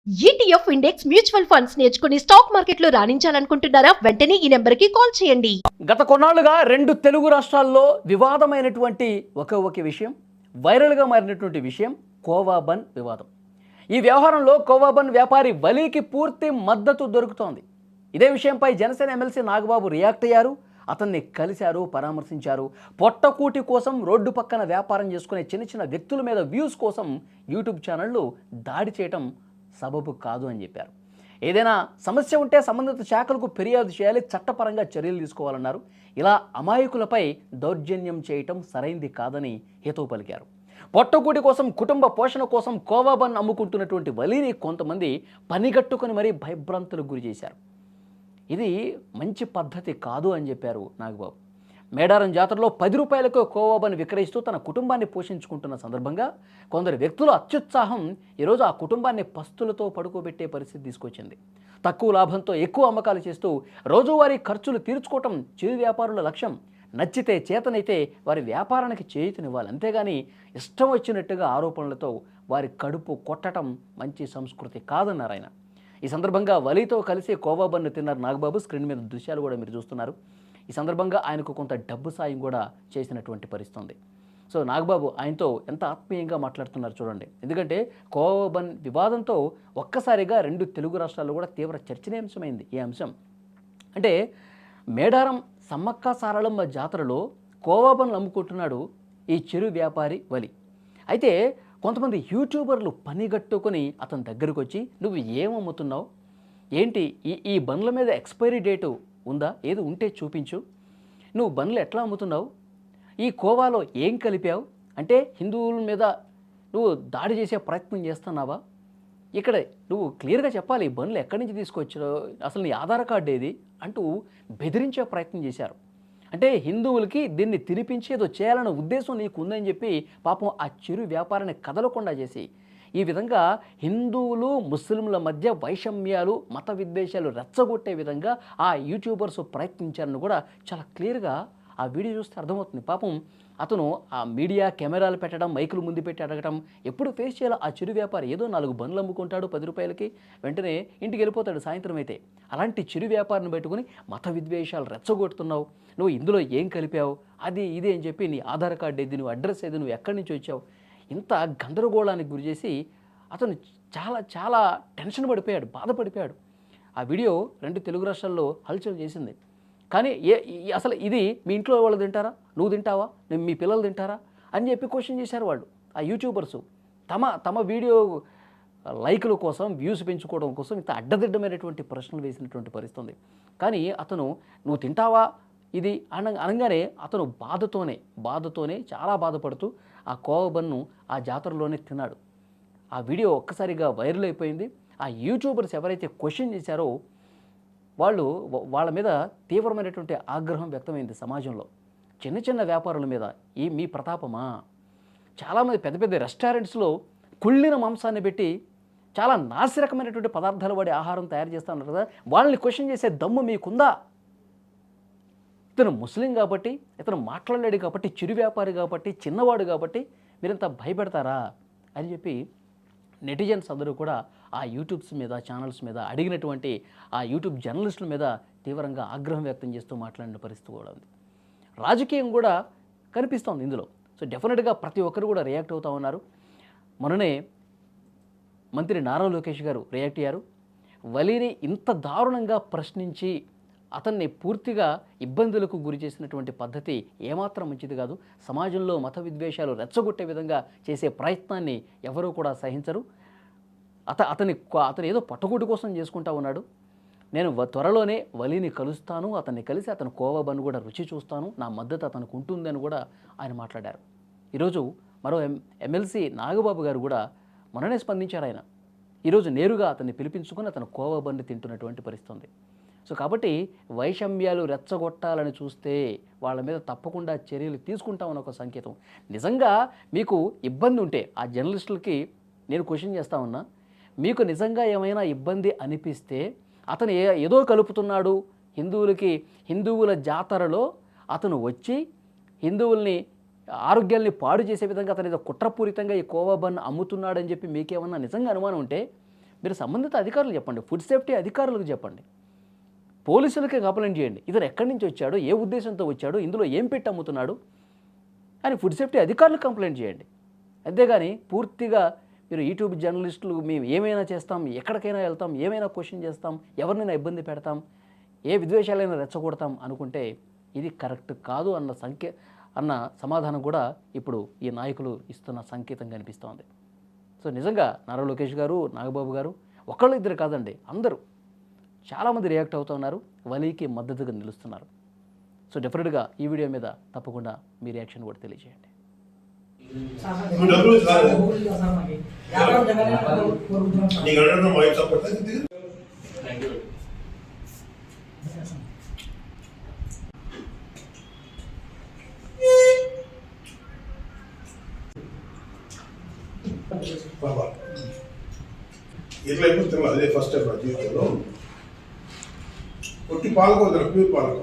ETF index mutual funds నేర్చుకుని stock మార్కెట్లో రాణించాలనుకుంటున్నారా? వెంటనే ఈ నెంబర్కి కాల్ చేయండి. గత కొన్నాళ్లుగా రెండు తెలుగు రాష్ట్రాల్లో వివాదమైనటువంటి ఒక విషయం, వైరల్గా మారినటువంటి విషయం కోవా బన్ వివాదం. ఈ వ్యవహారంలో కోవా బన్ వ్యాపారి వలీకి పూర్తి మద్దతు దొరుకుతోంది. ఇదే విషయంపై జనసేన ఎమ్మెల్సీ నాగబాబు రియాక్ట్ అయ్యారు. అతన్ని కలిశారు, పరామర్శించారు. పొట్టకూటి కోసం రోడ్డు పక్కన వ్యాపారం చేసుకునే చిన్న చిన్న వ్యక్తుల మీద వ్యూస్ కోసం యూట్యూబ్ ఛానళ్లు దాడి చేయటం సబబు కాదు అని చెప్పారు. ఏదైనా సమస్య ఉంటే సంబంధిత శాఖలకు ఫిర్యాదు చేయాలి, చట్టపరంగా చర్యలు తీసుకోవాలన్నారు. ఇలా అమాయకులపై దౌర్జన్యం చేయటం సరైంది కాదని హితవు పలికారు. పొట్టకూటి కోసం, కుటుంబ పోషణ కోసం కోవా బన్ అమ్ముకుంటున్నటువంటి వలీని కొంతమంది పనిగట్టుకుని మరీ భయభ్రాంతులకు గురి చేశారు. ఇది మంచి పద్ధతి కాదు అని చెప్పారు నాగబాబు. మేడారం జాతరలో 10 రూపాయలకు కోవా బన్ విక్రయిస్తూ తన కుటుంబాన్ని పోషించుకుంటున్న సందర్భంగా కొందరు వ్యక్తుల అత్యుత్సాహం ఈరోజు ఆ కుటుంబాన్ని పస్తులతో పడుకోబెట్టే పరిస్థితి తీసుకొచ్చింది. తక్కువ లాభంతో ఎక్కువ అమ్మకాలు చేస్తూ రోజువారీ ఖర్చులు తీర్చుకోవటం చిరు వ్యాపారుల లక్ష్యం. నచ్చితే, చేతనైతే వారి వ్యాపారానికి చేయూతనివ్వాలి, అంతేగాని ఇష్టం వచ్చినట్టుగా ఆరోపణలతో వారి కడుపు కొట్టడం మంచి సంస్కృతి కాదన్నారు ఆయన. ఈ సందర్భంగా వలీతో కలిసి కోవా బన్ను తిన్నారు నాగబాబు. స్క్రీన్ మీద దృశ్యాలు కూడా మీరు చూస్తున్నారు. ఈ సందర్భంగా ఆయనకు కొంత డబ్బు సాయం కూడా చేసినటువంటి పరిస్థితి ఉంది. సో నాగబాబు ఆయనతో ఎంత ఆత్మీయంగా మాట్లాడుతున్నారు చూడండి. ఎందుకంటే కోవా బన్ వివాదంతో ఒక్కసారిగా రెండు తెలుగు రాష్ట్రాల్లో కూడా తీవ్ర చర్చనీయాంశమైంది ఈ అంశం. అంటే మేడారం సమ్మక్క సారళమ్మ జాతరలో కోవా బన్లు అమ్ముకుంటున్నాడు ఈ చిరు వ్యాపారి వలి. అయితే కొంతమంది యూట్యూబర్లు పనిగట్టుకొని అతని దగ్గరకు వచ్చి, నువ్వు ఏమమ్ముతున్నావు, ఏంటి ఈ బండ్ల మీద ఎక్స్పైరీ డేటు ఉందా, ఏది ఉంటే చూపించు, నువ్వు బండ్లు ఎట్లా అమ్ముతున్నావు, ఈ కోవాలో ఏం కలిపావు, అంటే హిందువుల మీద నువ్వు దాడి చేసే ప్రయత్నం చేస్తున్నావా, ఇక్కడ నువ్వు క్లియర్గా చెప్పాలి, ఈ బండ్లు ఎక్కడి నుంచి తీసుకొచ్చావు, అసలు నీ ఆధార్ కార్డు ఏది అంటూ బెదిరించే ప్రయత్నం చేశారు. అంటే హిందువులకి దీన్ని తినిపించి ఏదో చేయాలన్న ఉద్దేశం నీకు ఉందని చెప్పి పాపం ఆ చిరు వ్యాపారాన్ని కదలకుండా చేసి ఈ విధంగా హిందువులు ముస్లింల మధ్య వైషమ్యాలు, మత విద్వేషాలు రెచ్చగొట్టే విధంగా ఆ యూట్యూబర్స్ ప్రయత్నించారని కూడా చాలా క్లియర్గా ఆ వీడియో చూస్తే అర్థమవుతుంది. పాపం అతను ఆ మీడియా కెమెరాలు పెట్టడం, మైకులు ముందు పెట్టి అడగటం ఎప్పుడు ఫేస్ చేయాలో ఆ చిరు వ్యాపారి ఏదో 4 బండ్లు అమ్ముకుంటాడు 10 రూపాయలకి, వెంటనే ఇంటికి వెళ్ళిపోతాడు సాయంత్రం అయితే. అలాంటి చిరు వ్యాపారిని పెట్టుకుని మత విద్వేషాలు రెచ్చగొడుతున్నావు, నువ్వు ఇందులో ఏం కలిపావు, అది ఇది అని చెప్పి నీ ఆధార్ కార్డు ఏది, నువ్వు అడ్రస్ ఏది, నువ్వు ఎక్కడి నుంచి వచ్చావు, ఇంత గందరగోళానికి గురి చేసి అతను చాలా చాలా టెన్షన్ పడిపోయాడు, బాధపడిపోయాడు. ఆ వీడియో రెండు తెలుగు రాష్ట్రాల్లో హల్చల్ చేసింది. కానీ అసలు ఇది మీ ఇంట్లో వాళ్ళు తింటారా, నువ్వు తింటావా, మీ పిల్లలు తింటారా అని చెప్పి క్వశ్చన్ చేశారు వాళ్ళు. ఆ యూట్యూబర్సు తమ వీడియో లైకుల కోసం, వ్యూస్ పెంచుకోవడం కోసం ఇంత అడ్డదిడ్డమైనటువంటి ప్రశ్నలు వేసినటువంటి పరిస్థితి. కానీ అతను నువ్వు తింటావా ఇది అనగానే అతను బాధతోనే చాలా బాధపడుతూ ఆ కోవా బన్ను ఆ జాతరలోనే తిన్నాడు. ఆ వీడియో ఒక్కసారిగా వైరల్ అయిపోయింది. ఆ యూట్యూబర్స్ ఎవరైతే క్వశ్చన్ చేశారో వాళ్ళ మీద తీవ్రమైనటువంటి ఆగ్రహం వ్యక్తమైంది సమాజంలో. చిన్న చిన్న వ్యాపారుల మీద మీ ప్రతాపమా, చాలామంది పెద్ద పెద్ద రెస్టారెంట్స్లో కుళ్ళిన మాంసాన్ని పెట్టి చాలా నాసిరకమైనటువంటి పదార్థాలు వాడి ఆహారం తయారు చేస్తూ ఉన్నారు కదా, వాళ్ళని క్వశ్చన్ చేసే దమ్ము మీకుందా? ఇతను ముస్లిం కాబట్టి, ఇతను మాట్లాడలేడు కాబట్టి, చిరు వ్యాపారి కాబట్టి, చిన్నవాడు కాబట్టి మీరింత భయపెడతారా అని చెప్పి నెటిజన్స్ అందరూ కూడా ఆ యూట్యూబ్స్ మీద, ఛానల్స్ మీద, అడిగినటువంటి ఆ యూట్యూబ్ జర్నలిస్టుల మీద తీవ్రంగా ఆగ్రహం వ్యక్తం చేస్తూ మాట్లాడిన పరిస్థితి కూడా ఉంది. రాజకీయం కూడా కనిపిస్తోంది ఇందులో. సో డెఫినెట్గా ప్రతి ఒక్కరు కూడా రియాక్ట్ అవుతూ ఉన్నారు. మొన్ననే మంత్రి నారా లోకేష్ గారు రియాక్ట్ అయ్యారు. వలీని ఇంత దారుణంగా ప్రశ్నించి అతన్ని పూర్తిగా ఇబ్బందులకు గురి చేసినటువంటి పద్ధతి ఏమాత్రం మంచిది కాదు. సమాజంలో మత విద్వేషాలు రెచ్చగొట్టే విధంగా చేసే ప్రయత్నాన్ని ఎవరూ కూడా సహించరు. అతను ఏదో పట్టుకూటి కోసం చేసుకుంటా ఉన్నాడు. నేను త్వరలోనే వలీని కలుస్తాను, అతన్ని కలిసి అతను కోవా బన్ కూడా రుచి చూస్తాను, నా మద్దతు అతనికి ఉంటుందని కూడా ఆయన మాట్లాడారు. ఈరోజు మరో ఎమ్మెల్సీ నాగబాబు గారు కూడా మొన్ననే స్పందించారు. ఆయన ఈరోజు నేరుగా అతన్ని పిలిపించుకొని అతను కోవా బన్ తింటున్నటువంటి పరిస్థితి. సో కాబట్టి వైషమ్యాలు రెచ్చగొట్టాలని చూస్తే వాళ్ళ మీద తప్పకుండా చర్యలు తీసుకుంటామని ఒక సంకేతం. నిజంగా మీకు ఇబ్బంది ఉంటే ఆ జర్నలిస్టులకి నేను క్వశ్చన్ చేస్తా ఉన్నా, మీకు నిజంగా ఏమైనా ఇబ్బంది అనిపిస్తే అతను ఏదో కలుపుతున్నాడు హిందువుల జాతరలో అతను వచ్చి హిందువుల్ని ఆరోగ్యాల్ని పాడు చేసే విధంగా అతను ఏదో కుట్రపూరితంగా ఈ కోవా బన్ అమ్ముతున్నాడని చెప్పి మీకేమన్నా నిజంగా అనుమానం ఉంటే మీరు సంబంధిత అధికారులు చెప్పండి, ఫుడ్ సేఫ్టీ అధికారులకు చెప్పండి, పోలీసులకే కంప్లైంట్ చేయండి. ఇతను ఎక్కడి నుంచి వచ్చాడు, ఏ ఉద్దేశంతో వచ్చాడు, ఇందులో ఏం పెట్టి అమ్ముతున్నాడు అని ఫుడ్ సేఫ్టీ అధికారులకు కంప్లైంట్ చేయండి. అంతేగాని పూర్తిగా మీరు యూట్యూబ్ జర్నలిస్టులు మేము ఏమైనా చేస్తాం, ఎక్కడికైనా వెళ్తాం, ఏమైనా క్వశ్చన్ చేస్తాం, ఎవరినైనా ఇబ్బంది పెడతాం, ఏ విద్వేషాలైనా రెచ్చగొడతాం అనుకుంటే ఇది కరెక్ట్ కాదు అన్న సమాధానం కూడా ఇప్పుడు ఈ నాయకులు ఇస్తున్న సంకేతం కనిపిస్తోంది. సో నిజంగా నారా లోకేష్ గారు, నాగబాబు గారు ఒకళ్ళు ఇద్దరు కాదండి, అందరూ చాలామంది రియాక్ట్ అవుతున్నారు, వలీకి మద్దతుగా నిలుస్తున్నారు. సో డెఫినెట్గా ఈ వీడియో మీద తప్పకుండా మీ రియాక్షన్ కూడా తెలియజేయండి. ఇట్లా అయిపోతే అదే ఫస్ట్ టైం నా జీవితంలో ఒట్టి పాలకో ప్యూర్ పాలకో